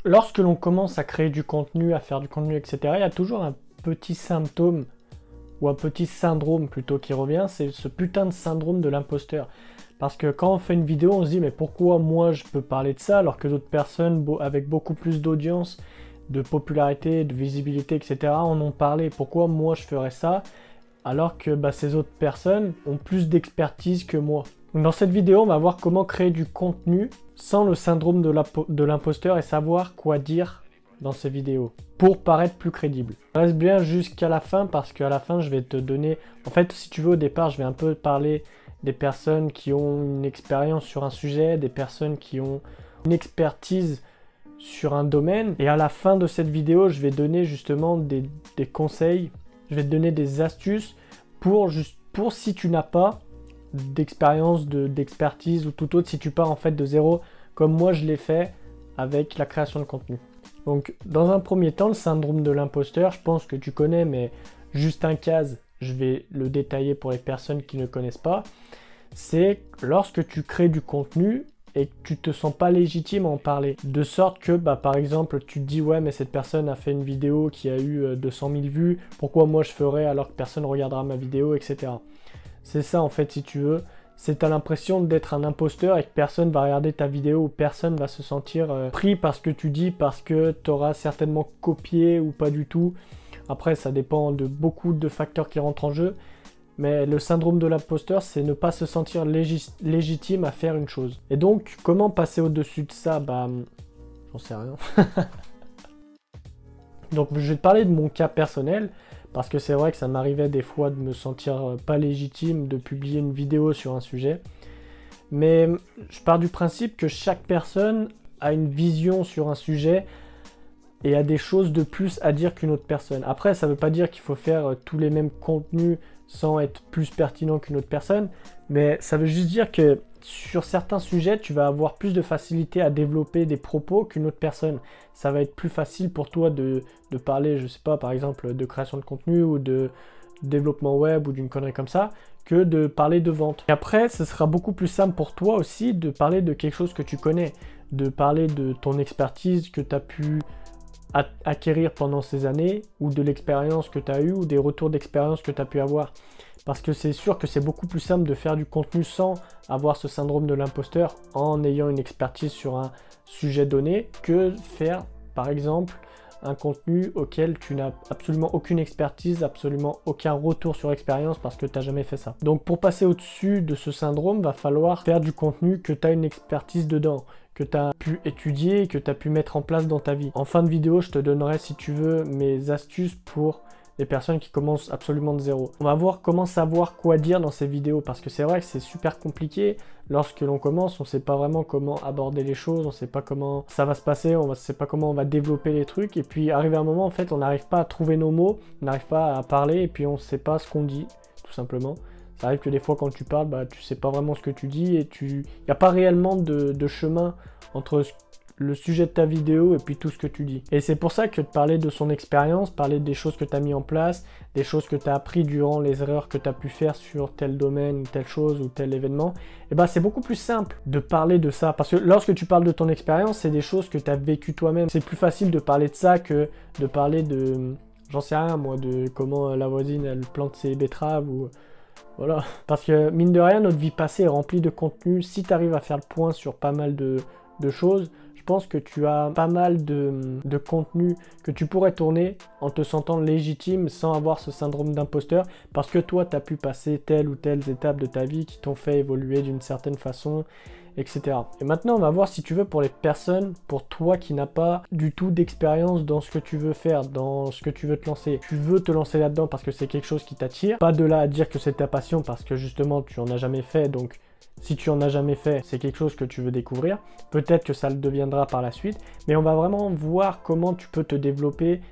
lorsque l'on commence à créer du contenu, à faire du contenu, etc., il y a toujours un petit symptôme, ou un petit syndrome plutôt qui revient, c'est ce putain de syndrome de l'imposteur. Parce que quand on fait une vidéo, on se dit mais pourquoi moi je peux parler de ça alors que d'autres personnes avec beaucoup plus d'audience, de popularité, de visibilité, etc. en ont parlé. Pourquoi moi je ferais ça alors que ces autres personnes ont plus d'expertise que moi. Dans cette vidéo, on va voir comment créer du contenu sans le syndrome de l'imposteur et savoir quoi dire dans ces vidéos pour paraître plus crédible. Reste bien jusqu'à la fin parce qu'à la fin, je vais te donner... En fait, si tu veux, au départ, je vais un peu parler des personnes qui ont une expérience sur un sujet, des personnes qui ont une expertise sur un domaine. Et à la fin de cette vidéo, je vais donner justement des conseils, je vais te donner des astuces pour si tu n'as pas d'expérience, d'expertise ou tout autre, si tu pars en fait de zéro, comme moi je l'ai fait avec la création de contenu. Donc, dans un premier temps, le syndrome de l'imposteur, je pense que tu connais, mais juste un case, je vais le détailler pour les personnes qui ne connaissent pas. C'est lorsque tu crées du contenu et que tu te sens pas légitime à en parler. De sorte que, par exemple, tu te dis « Ouais, mais cette personne a fait une vidéo qui a eu 200 000 vues, pourquoi moi je ferais alors que personne ne regardera ma vidéo, etc. » C'est ça, en fait, si tu veux. C'est t'as l'impression d'être un imposteur et que personne va regarder ta vidéo ou personne va se sentir pris par ce que tu dis parce que tu auras certainement copié ou pas du tout. Après, ça dépend de beaucoup de facteurs qui rentrent en jeu. Mais le syndrome de l'imposteur, c'est ne pas se sentir légitime à faire une chose. Et donc, comment passer au-dessus de ça? J'en sais rien. Donc, je vais te parler de mon cas personnel. Parce que c'est vrai que ça m'arrivait des fois de me sentir pas légitime de publier une vidéo sur un sujet. Mais je pars du principe que chaque personne a une vision sur un sujet et a des choses de plus à dire qu'une autre personne. Après, ça ne veut pas dire qu'il faut faire tous les mêmes contenus sans être plus pertinent qu'une autre personne. Mais ça veut juste dire que sur certains sujets, tu vas avoir plus de facilité à développer des propos qu'une autre personne. Ça va être plus facile pour toi de parler, je sais pas, par exemple, de création de contenu ou de développement web ou d'une connerie comme ça, que de parler de vente. Et après, ce sera beaucoup plus simple pour toi aussi de parler de quelque chose que tu connais, de parler de ton expertise que tu as pu acquérir pendant ces années, ou de l'expérience que tu as eue, ou des retours d'expérience que tu as pu avoir. Parce que c'est sûr que c'est beaucoup plus simple de faire du contenu sans avoir ce syndrome de l'imposteur en ayant une expertise sur un sujet donné que faire, par exemple, un contenu auquel tu n'as absolument aucune expertise, absolument aucun retour sur expérience parce que tu n'as jamais fait ça. Donc pour passer au-dessus de ce syndrome, va falloir faire du contenu que tu as une expertise dedans, que tu as pu étudier et que tu as pu mettre en place dans ta vie. En fin de vidéo, je te donnerai, si tu veux, mes astuces pour les personnes qui commencent absolument de zéro. On va voir comment savoir quoi dire dans ces vidéos parce que c'est vrai que c'est super compliqué. Lorsque l'on commence, on ne sait pas vraiment comment aborder les choses, on ne sait pas comment ça va se passer, on ne sait pas comment on va développer les trucs. Et puis arrivé à un moment, en fait, on n'arrive pas à trouver nos mots, on n'arrive pas à parler et puis on ne sait pas ce qu'on dit, tout simplement. Ça arrive que des fois quand tu parles, tu sais pas vraiment ce que tu dis et il n'y a pas réellement de chemin entre le sujet de ta vidéo et puis tout ce que tu dis. Et c'est pour ça que de parler de son expérience, parler des choses que tu as mis en place, des choses que tu as appris durant les erreurs que tu as pu faire sur tel domaine, telle chose ou tel événement, c'est beaucoup plus simple de parler de ça. Parce que lorsque tu parles de ton expérience, c'est des choses que tu as vécues toi-même. C'est plus facile de parler de ça que de parler de, j'en sais rien moi, de comment la voisine elle plante ses betteraves ou... Voilà. Parce que mine de rien, notre vie passée est remplie de contenu. Si tu arrives à faire le point sur pas mal de choses, je pense que tu as pas mal de contenu que tu pourrais tourner en te sentant légitime sans avoir ce syndrome d'imposteur parce que toi, tu as pu passer telle ou telle étape de ta vie qui t'ont fait évoluer d'une certaine façon, etc. Et maintenant, on va voir si tu veux pour les personnes, pour toi qui n'as pas du tout d'expérience dans ce que tu veux faire, dans ce que tu veux te lancer. Tu veux te lancer là-dedans parce que c'est quelque chose qui t'attire. Pas de là à dire que c'est ta passion parce que justement, tu en as jamais fait, donc... Si tu en as jamais fait, c'est quelque chose que tu veux découvrir. Peut-être que ça le deviendra par la suite. Mais on va vraiment voir comment tu peux te développer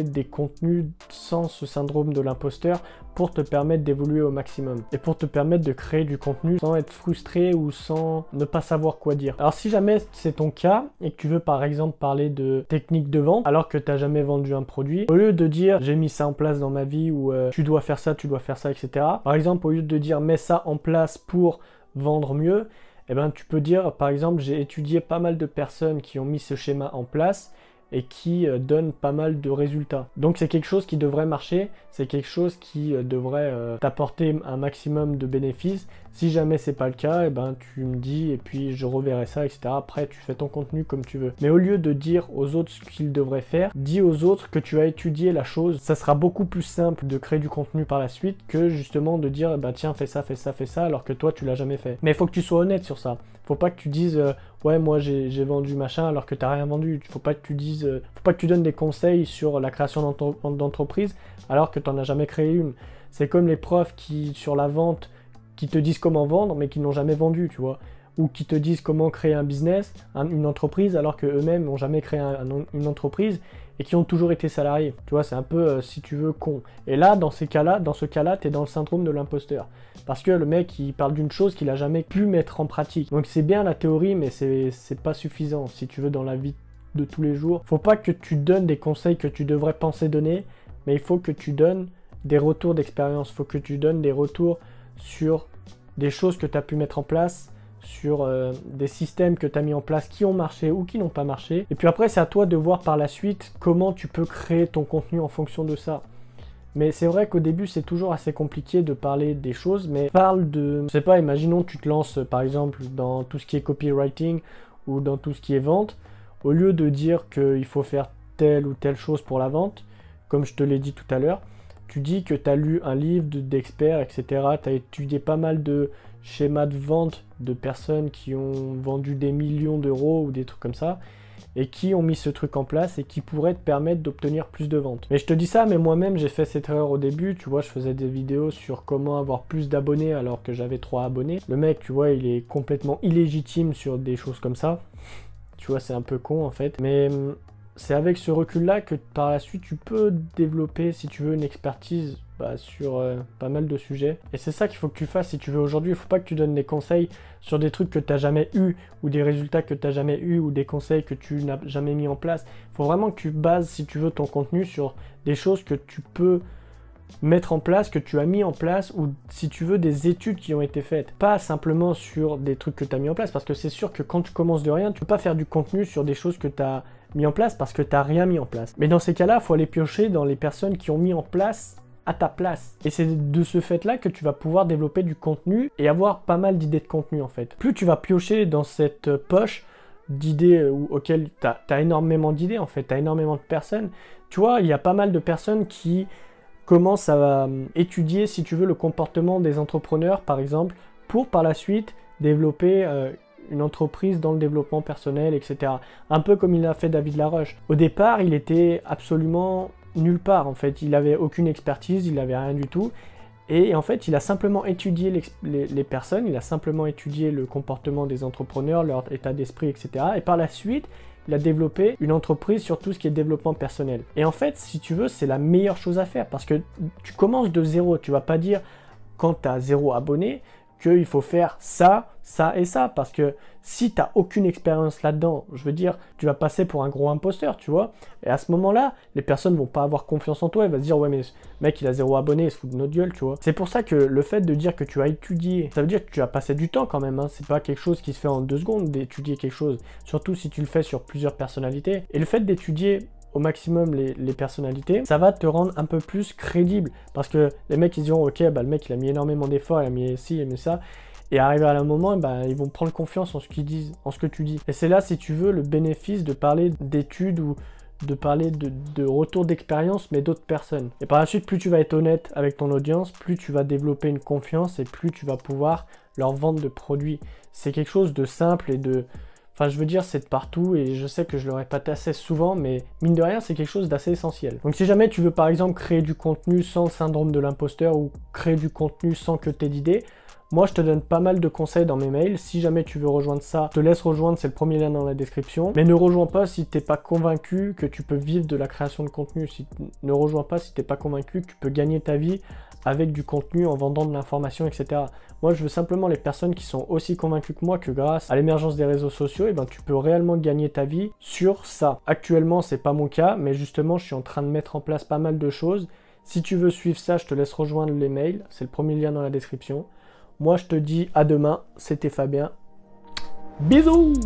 des contenus sans ce syndrome de l'imposteur pour te permettre d'évoluer au maximum. Et pour te permettre de créer du contenu sans être frustré ou sans ne pas savoir quoi dire. Alors si jamais c'est ton cas et que tu veux par exemple parler de technique de vente alors que tu n'as jamais vendu un produit, au lieu de dire j'ai mis ça en place dans ma vie ou tu dois faire ça, etc. Par exemple, au lieu de dire mets ça en place pour vendre mieux, eh ben, tu peux dire, par exemple, j'ai étudié pas mal de personnes qui ont mis ce schéma en place et qui donnent pas mal de résultats. Donc c'est quelque chose qui devrait marcher, c'est quelque chose qui devrait t'apporter un maximum de bénéfices. Si jamais c'est pas le cas, eh ben, tu me dis et puis je reverrai ça, etc. Après, tu fais ton contenu comme tu veux. Mais au lieu de dire aux autres ce qu'ils devraient faire, dis aux autres que tu as étudié la chose. Ça sera beaucoup plus simple de créer du contenu par la suite que justement de dire, bah, tiens, fais ça, fais ça, fais ça, alors que toi, tu l'as jamais fait. Mais il faut que tu sois honnête sur ça. Faut pas que tu dises ouais, moi j'ai vendu machin alors que t'as rien vendu. Faut pas que tu dises, faut pas que tu donnes des conseils sur la création d'entreprise alors que t'en as jamais créé une. C'est comme les profs qui sur la vente qui te disent comment vendre mais qui n'ont jamais vendu, tu vois, ou qui te disent comment créer un business, une entreprise alors que eux-mêmes n'ont jamais créé une entreprise et qui ont toujours été salariés. Tu vois, c'est un peu, si tu veux, con. Et là, dans ce cas-là, tu es dans le syndrome de l'imposteur. Parce que le mec, il parle d'une chose qu'il a jamais pu mettre en pratique. Donc c'est bien la théorie, mais c'est pas suffisant, si tu veux, dans la vie de tous les jours. Faut pas que tu donnes des conseils que tu devrais penser donner, mais il faut que tu donnes des retours d'expérience. Faut que tu donnes des retours sur des choses que tu as pu mettre en place, sur des systèmes que tu as mis en place qui ont marché ou qui n'ont pas marché. Et puis après, c'est à toi de voir par la suite comment tu peux créer ton contenu en fonction de ça. Mais c'est vrai qu'au début, c'est toujours assez compliqué de parler des choses, mais parle de... Je sais pas, imaginons tu te lances par exemple dans tout ce qui est copywriting ou dans tout ce qui est vente. Au lieu de dire qu'il faut faire telle ou telle chose pour la vente, comme je te l'ai dit tout à l'heure, tu dis que tu as lu un livre d'experts, etc. Tu as étudié pas mal de schémas de vente de personnes qui ont vendu des millions d'euros ou des trucs comme ça et qui ont mis ce truc en place et qui pourraient te permettre d'obtenir plus de ventes. Mais je te dis ça, mais moi-même j'ai fait cette erreur au début. Tu vois, je faisais des vidéos sur comment avoir plus d'abonnés alors que j'avais 3 abonnés. Le mec, tu vois, il est complètement illégitime sur des choses comme ça. Tu vois, c'est un peu con en fait. Mais c'est avec ce recul-là que par la suite, tu peux développer, si tu veux, une expertise sur pas mal de sujets. Et c'est ça qu'il faut que tu fasses si tu veux aujourd'hui. Il ne faut pas que tu donnes des conseils sur des trucs que tu n'as jamais eu ou des résultats que tu n'as jamais eu ou des conseils que tu n'as jamais mis en place. Il faut vraiment que tu bases, si tu veux, ton contenu sur des choses que tu peux mettre en place, que tu as mis en place, ou si tu veux des études qui ont été faites, pas simplement sur des trucs que tu as mis en place, parce que c'est sûr que quand tu commences de rien, tu peux pas faire du contenu sur des choses que tu as mis en place parce que tu n'as rien mis en place. Mais dans ces cas-là, il faut aller piocher dans les personnes qui ont mis en place à ta place. Et c'est de ce fait-là que tu vas pouvoir développer du contenu et avoir pas mal d'idées de contenu en fait. Plus tu vas piocher dans cette poche d'idées auxquelles tu as énormément d'idées en fait, tu as énormément de personnes. Tu vois, il y a pas mal de personnes qui commencent à étudier, si tu veux, le comportement des entrepreneurs par exemple, pour par la suite développer une entreprise dans le développement personnel, etc. Un peu comme il a fait David Laroche. Au départ, il était absolument nulle part en fait, il n'avait aucune expertise, il n'avait rien du tout, et en fait il a simplement étudié les personnes, il a simplement étudié le comportement des entrepreneurs, leur état d'esprit, etc. Et par la suite, il a développé une entreprise sur tout ce qui est développement personnel. Et en fait, si tu veux, c'est la meilleure chose à faire, parce que tu commences de zéro, tu vas pas dire quand tu as 0 abonné, qu'il faut faire ça, ça et ça, parce que si tu n'as aucune expérience là-dedans, je veux dire, tu vas passer pour un gros imposteur, tu vois, et à ce moment-là, les personnes vont pas avoir confiance en toi, elles vont se dire, ouais mais mec il a 0 abonné, il se fout de notre gueule, tu vois. C'est pour ça que le fait de dire que tu as étudié, ça veut dire que tu as passé du temps quand même, hein. C'est pas quelque chose qui se fait en 2 secondes d'étudier quelque chose, surtout si tu le fais sur plusieurs personnalités, et le fait d'étudier au maximum les personnalités, ça va te rendre un peu plus crédible, parce que les mecs ils diront ok, bah le mec il a mis énormément d'efforts, il a mis ci, il a mis ça, et arrivé à un moment, bah, ils vont prendre confiance en ce qu'ils disent, en ce que tu dis. Et c'est là, si tu veux, le bénéfice de parler d'études ou de parler de retour d'expérience, mais d'autres personnes. Et par la suite, plus tu vas être honnête avec ton audience, plus tu vas développer une confiance et plus tu vas pouvoir leur vendre de produits. C'est quelque chose de simple et de... Enfin, je veux dire, c'est de partout et je sais que je le répète assez souvent, mais mine de rien, c'est quelque chose d'assez essentiel. Donc si jamais tu veux par exemple créer du contenu sans le syndrome de l'imposteur ou créer du contenu sans que tu aies d'idées, moi je te donne pas mal de conseils dans mes mails. Si jamais tu veux rejoindre ça, je te laisse rejoindre, c'est le premier lien dans la description. Mais ne rejoins pas si t'es pas convaincu que tu peux vivre de la création de contenu. Ne rejoins pas si t'es pas convaincu que tu peux gagner ta vie avec du contenu en vendant de l'information, etc. Moi, je veux simplement les personnes qui sont aussi convaincues que moi que grâce à l'émergence des réseaux sociaux, tu peux réellement gagner ta vie sur ça. Actuellement, c'est pas mon cas, mais justement, je suis en train de mettre en place pas mal de choses. Si tu veux suivre ça, je te laisse rejoindre les mails. C'est le premier lien dans la description. Moi, je te dis à demain. C'était Fabien. Bisous!